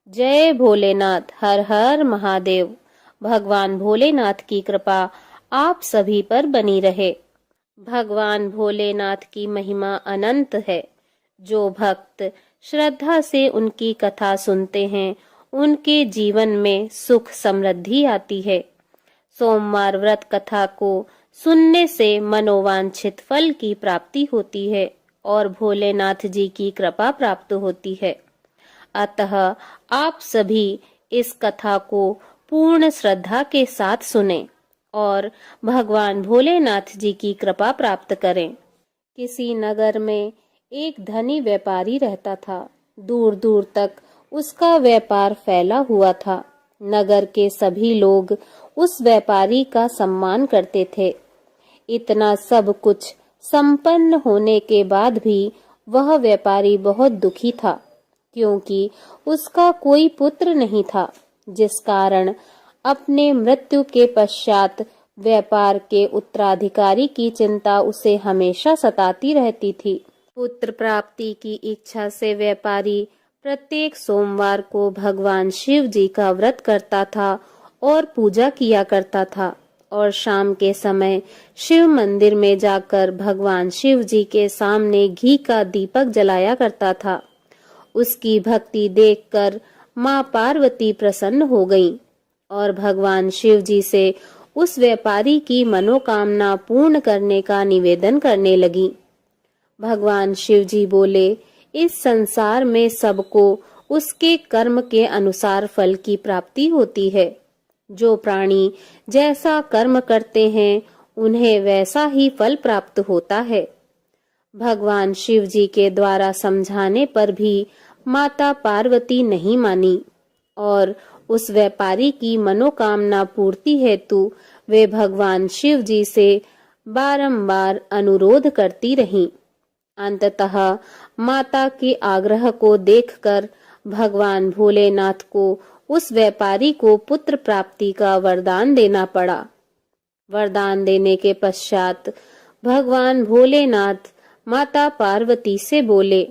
जय भोलेनाथ। हर हर महादेव। भगवान भोलेनाथ की कृपा आप सभी पर बनी रहे। भगवान भोलेनाथ की महिमा अनंत है। जो भक्त श्रद्धा से उनकी कथा सुनते हैं, उनके जीवन में सुख समृद्धि आती है। सोमवार व्रत कथा को सुनने से मनोवांछित फल की प्राप्ति होती है और भोलेनाथ जी की कृपा प्राप्त होती है। अतः आप सभी इस कथा को पूर्ण श्रद्धा के साथ सुनें और भगवान भोलेनाथ जी की कृपा प्राप्त करें। किसी नगर में एक धनी व्यापारी रहता था। दूर दूर तक उसका व्यापार फैला हुआ था। नगर के सभी लोग उस व्यापारी का सम्मान करते थे। इतना सब कुछ संपन्न होने के बाद भी वह व्यापारी बहुत दुखी था, क्योंकि उसका कोई पुत्र नहीं था, जिस कारण अपने मृत्यु के पश्चात व्यापार के उत्तराधिकारी की चिंता उसे हमेशा सताती रहती थी। पुत्र प्राप्ति की इच्छा से व्यापारी प्रत्येक सोमवार को भगवान शिव जी का व्रत करता था और पूजा किया करता था, और शाम के समय शिव मंदिर में जाकर भगवान शिव जी के सामने घी का दीपक जलाया करता था। उसकी भक्ति देखकर माँ पार्वती प्रसन्न हो गईं और भगवान शिव जी से उस व्यापारी की मनोकामना पूर्ण करने का निवेदन करने लगी। भगवान शिव जी बोले, इस संसार में सबको उसके कर्म के अनुसार फल की प्राप्ति होती है। जो प्राणी जैसा कर्म करते हैं, उन्हें वैसा ही फल प्राप्त होता है। भगवान शिव जी के द्वारा समझाने पर भी माता पार्वती नहीं मानी और उस व्यापारी की मनोकामना पूर्ति हेतु वे भगवान शिव जी से बारंबार अनुरोध करती रहीं। अंततः माता के आग्रह को देखकर भगवान भोलेनाथ को उस व्यापारी को पुत्र प्राप्ति का वरदान देना पड़ा। वरदान देने के पश्चात भगवान भोलेनाथ माता पार्वती से बोले,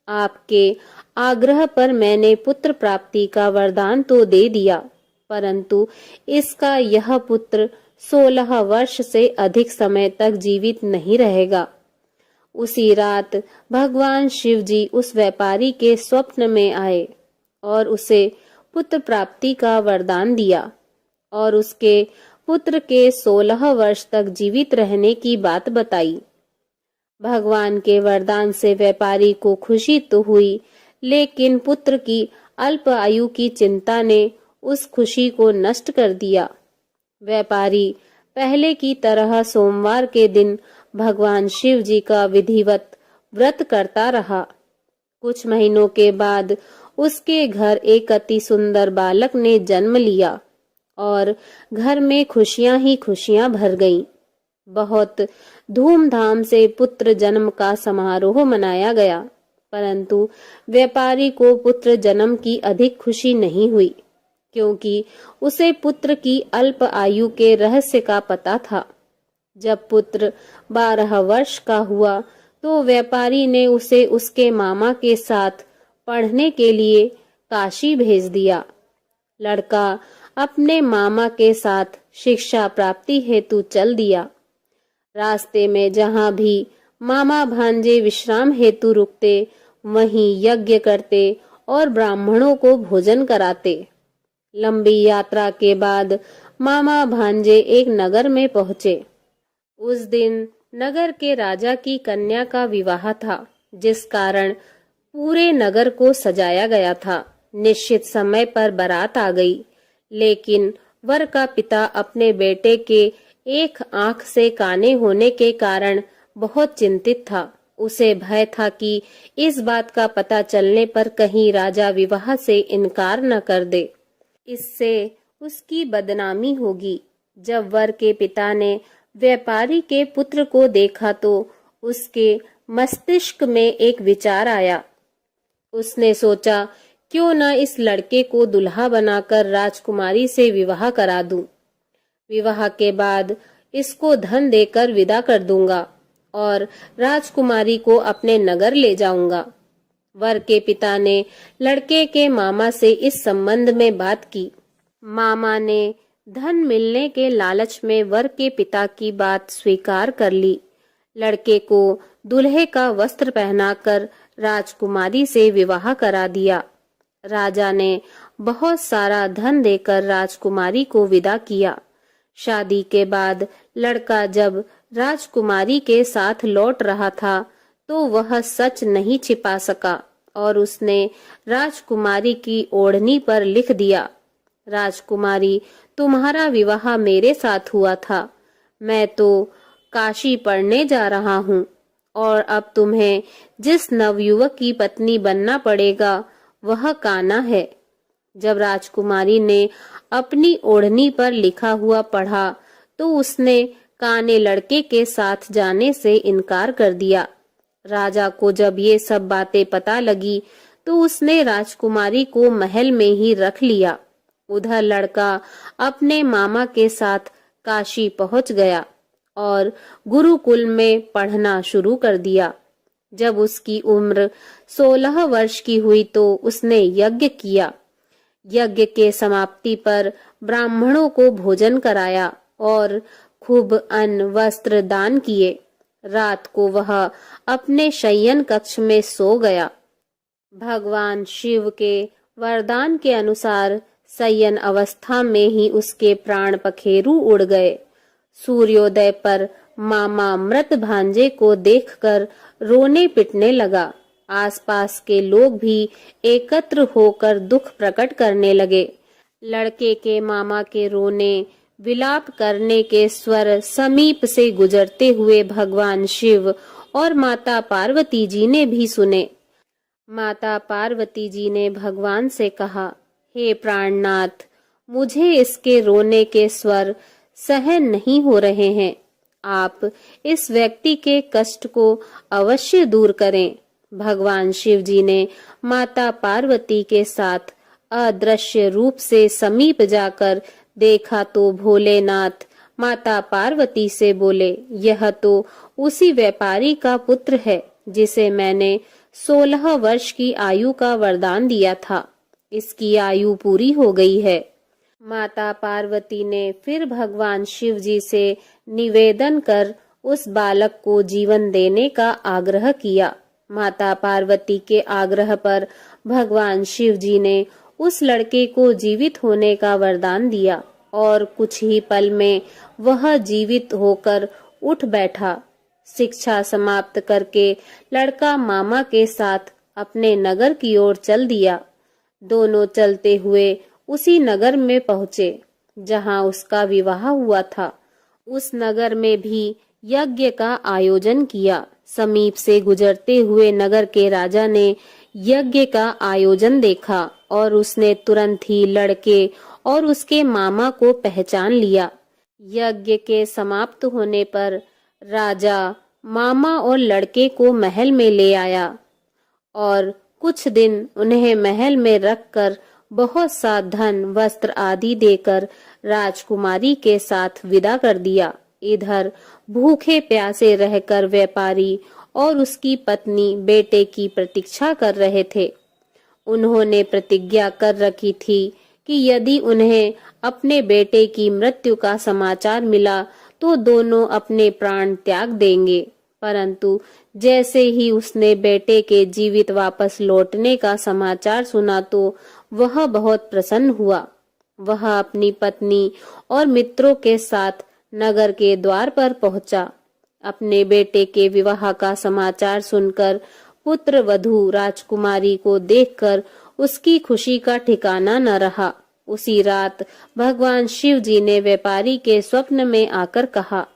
आपके आग्रह पर मैंने पुत्र प्राप्ति का वरदान तो दे दिया, परंतु इसका यह पुत्र 16 वर्ष से अधिक समय तक जीवित नहीं रहेगा। उसी रात भगवान शिव जी उस व्यापारी के स्वप्न में आए और उसे पुत्र प्राप्ति का वरदान दिया और उसके पुत्र के 16 वर्ष तक जीवित रहने की बात बताई। भगवान के वरदान से व्यापारी को खुशी तो हुई, लेकिन पुत्र की अल्प आयु की चिंता ने उस खुशी को नष्ट कर दिया। व्यापारी पहले की तरह सोमवार के दिन भगवान शिव जी का विधिवत व्रत करता रहा। कुछ महीनों के बाद उसके घर एक अति सुंदर बालक ने जन्म लिया और घर में खुशियां ही खुशियां भर गईं। बहुत धूमधाम से पुत्र जन्म का समारोह मनाया गया, परंतु व्यापारी को पुत्र जन्म की अधिक खुशी नहीं हुई, क्योंकि उसे पुत्र की अल्प आयु के रहस्य का पता था। जब पुत्र 12 वर्ष का हुआ तो व्यापारी ने उसे उसके मामा के साथ पढ़ने के लिए काशी भेज दिया। लड़का अपने मामा के साथ शिक्षा प्राप्ति हेतु चल दिया। रास्ते में जहाँ भी मामा भांजे विश्राम हेतु रुकते, वहीं यज्ञ करते और ब्राह्मणों को भोजन कराते। लंबी यात्रा के बाद मामा भांजे एक नगर में पहुंचे। उस दिन नगर के राजा की कन्या का विवाह था, जिस कारण पूरे नगर को सजाया गया था। निश्चित समय पर बारात आ गई, लेकिन वर का पिता अपने बेटे के एक आंख से काने होने के कारण बहुत चिंतित था। उसे भय था कि इस बात का पता चलने पर कहीं राजा विवाह से इनकार न कर दे, इससे उसकी बदनामी होगी। जब वर के पिता ने व्यापारी के पुत्र को देखा तो उसके मस्तिष्क में एक विचार आया। उसने सोचा, क्यों न इस लड़के को दुल्हा बनाकर राजकुमारी से विवाह करा दूं। विवाह के बाद इसको धन देकर विदा कर दूंगा और राजकुमारी को अपने नगर ले जाऊंगा। वर के पिता ने लड़के के मामा से इस संबंध में बात की। मामा ने धन मिलने के लालच में वर के पिता की बात स्वीकार कर ली। लड़के को दूल्हे का वस्त्र पहनाकर राजकुमारी से विवाह करा दिया। राजा ने बहुत सारा धन देकर राजकुमारी को विदा किया। शादी के बाद लड़का जब राजकुमारी के साथ लौट रहा था तो वह सच नहीं छिपा सका और उसने राजकुमारी की ओढ़नी पर लिख दिया, राजकुमारी, तुम्हारा विवाह मेरे साथ हुआ था। मैं तो काशी पढ़ने जा रहा हूँ और अब तुम्हें जिस नवयुवक की पत्नी बनना पड़ेगा वह कान्हा है। जब राजकुमारी ने अपनी ओढ़नी पर लिखा हुआ पढ़ा तो उसने काने लड़के के साथ जाने से इनकार कर दिया। राजा को जब ये सब बातें पता लगी तो उसने राजकुमारी को महल में ही रख लिया। उधर लड़का अपने मामा के साथ काशी पहुंच गया और गुरुकुल में पढ़ना शुरू कर दिया। जब उसकी उम्र 16 वर्ष की हुई तो उसने यज्ञ किया। यज्ञ के समाप्ति पर ब्राह्मणों को भोजन कराया और खूब अन्न वस्त्र दान किए। रात को वह अपने शयन कक्ष में सो गया। भगवान शिव के वरदान के अनुसार शयन अवस्था में ही उसके प्राण पखेरु उड़ गए। सूर्योदय पर मामा मृत भांजे को देखकर रोने पिटने लगा। आसपास के लोग भी एकत्र होकर दुख प्रकट करने लगे। लड़के के मामा के रोने विलाप करने के स्वर समीप से गुजरते हुए भगवान शिव और माता पार्वती जी ने भी सुने। माता पार्वती जी ने भगवान से कहा, हे प्राणनाथ, मुझे इसके रोने के स्वर सहन नहीं हो रहे हैं। आप इस व्यक्ति के कष्ट को अवश्य दूर करें। भगवान शिव जी ने माता पार्वती के साथ अदृश्य रूप से समीप जाकर देखा तो भोलेनाथ माता पार्वती से बोले, यह तो उसी व्यापारी का पुत्र है जिसे मैंने 16 वर्ष की आयु का वरदान दिया था। इसकी आयु पूरी हो गई है। माता पार्वती ने फिर भगवान शिव जी से निवेदन कर उस बालक को जीवन देने का आग्रह किया। माता पार्वती के आग्रह पर भगवान शिव जी ने उस लड़के को जीवित होने का वरदान दिया और कुछ ही पल में वह जीवित होकर उठ बैठा। शिक्षा समाप्त करके लड़का मामा के साथ अपने नगर की ओर चल दिया। दोनों चलते हुए उसी नगर में पहुंचे जहां उसका विवाह हुआ था। उस नगर में भी यज्ञ का आयोजन किया। समीप से गुजरते हुए नगर के राजा ने यज्ञ का आयोजन देखा और उसने तुरंत ही लड़के और उसके मामा को पहचान लिया। यज्ञ के समाप्त होने पर राजा मामा और लड़के को महल में ले आया और कुछ दिन उन्हें महल में रखकर बहुत सा धन वस्त्र आदि देकर राजकुमारी के साथ विदा कर दिया। इधर भूखे प्यासे रहकर व्यापारी और उसकी पत्नी बेटे की प्रतीक्षा कर रहे थे। उन्होंने प्रतिज्ञा कर रखी थी कि यदि उन्हें अपने बेटे की मृत्यु का समाचार मिला तो दोनों अपने प्राण त्याग देंगे। परंतु जैसे ही उसने बेटे के जीवित वापस लौटने का समाचार सुना तो वह बहुत प्रसन्न हुआ। वह अपनी पत्नी और मित्रों के साथ नगर के द्वार पर पहुंचा। अपने बेटे के विवाह का समाचार सुनकर पुत्र वधू राजकुमारी को देखकर उसकी खुशी का ठिकाना न रहा। उसी रात भगवान शिव जी ने व्यापारी के स्वप्न में आकर कहा,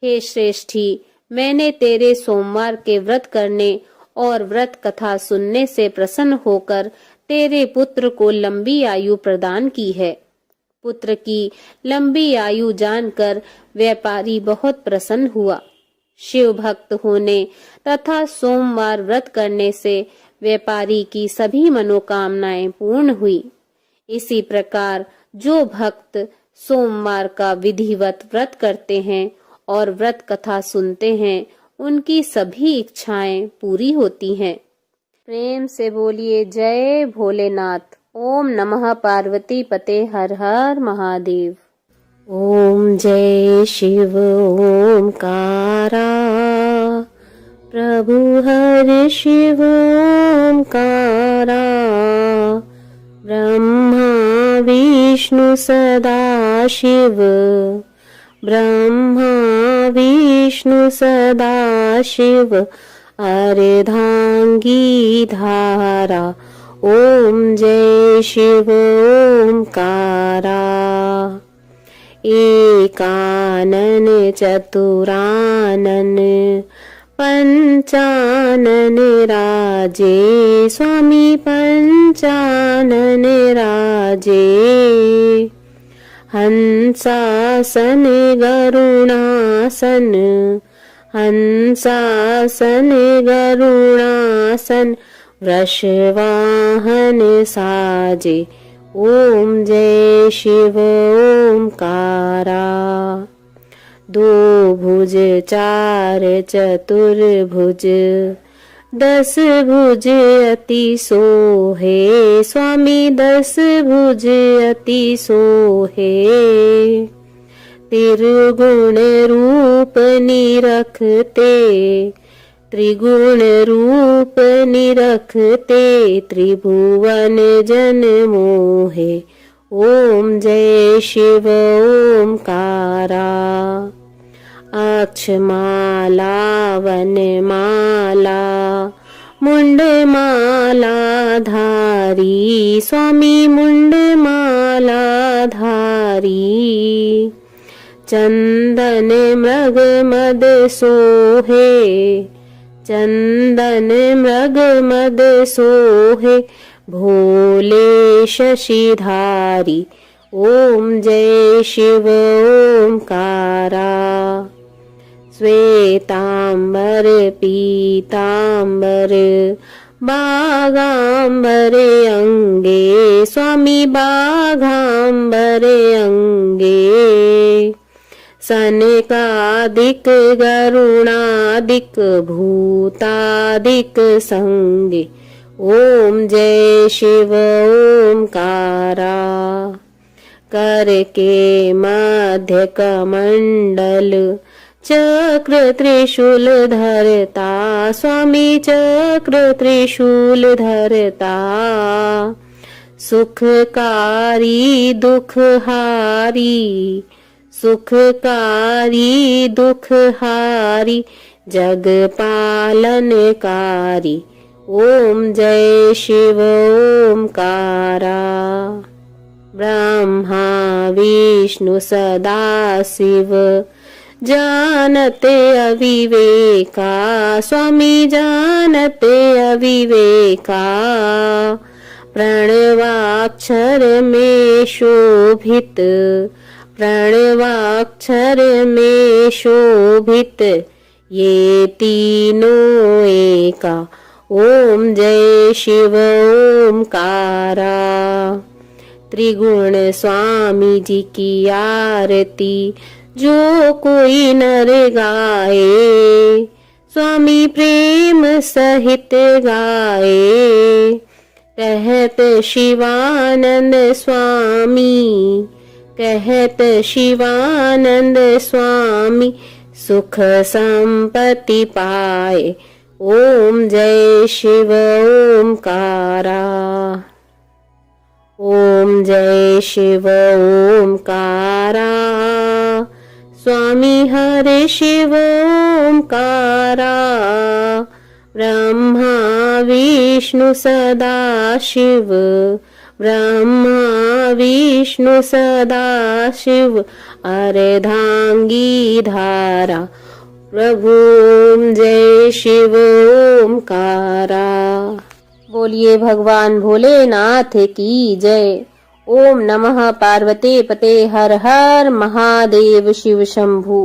हे श्रेष्ठी, मैंने तेरे सोमवार के व्रत करने और व्रत कथा सुनने से प्रसन्न होकर तेरे पुत्र को लंबी आयु प्रदान की है। पुत्र की लंबी आयु जानकर व्यापारी बहुत प्रसन्न हुआ। शिव भक्त होने तथा सोमवार व्रत करने से व्यापारी की सभी मनोकामनाएं पूर्ण हुई। इसी प्रकार जो भक्त सोमवार का विधिवत व्रत करते हैं और व्रत कथा सुनते हैं, उनकी सभी इच्छाएं पूरी होती हैं। प्रेम से बोलिए जय भोलेनाथ। ओम नमः पार्वती पते हर हर महादेव। ओम जय शिव ओमकारा, प्रभु हर शिव ओमकारा, ब्रह्मा विष्णु सदा शिव, ब्रह्मा विष्णु सदा शिव, अर्धांगी धारा। ओम जय शिव ओमकारा, एकानन चतुरानन पंचानन राजे, स्वामी पंचानन राजे, हंसासन गरुणासन, हंसासन गरुणासन, वृषवाहन साजे। ओम जय शिव ओमकारा, दो भुज चार चतुर्भुज, 10 भुज अति सोहे, स्वामी 10 भुज अति सोहे, त्रिगुण रूप निरखते, त्रिगुण रूप निरखते, त्रिभुवन जन मोहे। ओम जय शिव ओमकारा, अक्षमाला वनमाला, मुंडमाला धारी, स्वामी मुंडमाला धारी, चंदन मृग मद सोहे, चंदन मृग मद सोहे, भोले शशिधारी। ओम जय शिव ओमकारा, श्वेतांबर पीतांबर, बागांबर अंगे, स्वामी बागांबर अंगे, सनकादिक गरुणादिक भूतादिक संगे। ओम जय शिव ओमकारा, कर के मध्य कमंडल, चक्र त्रिशूल धरता, स्वामी चक्र त्रिशूल धरता, सुखकारी दुखहारी, सुखकारी दुखहारी, जग पालनकारी। ओम जय शिव ओमकारा, ब्रह्मा विष्णु सदा शिव, जानते अविवेका, स्वामी जानते अविवेका, प्रणवाक्षर में शोभित, प्रणवाक्षर में शोभित, ये तीनों एका। ओम जय शिव ओमकारा, त्रिगुण स्वामी जी की आरती जो कोई नर गाए, स्वामी प्रेम सहित गाए, कहत शिवानंद स्वामी, कहत शिवानंद स्वामी, सुख संपत्ति पाए। ओम जय शिव ओमकारा, ओम जय शिव ओमकारा, स्वामी हरे शिव ओमकारा, ब्रह्मा विष्णु सदा शिव, ब्रह्मा विष्णु सदा शिव, अर्धांगी धारा। प्रभु जय शिव ओमकारा। बोलिए भगवान भोलेनाथ की जय। ओम नमः पार्वती पते हर हर महादेव शिव शंभु।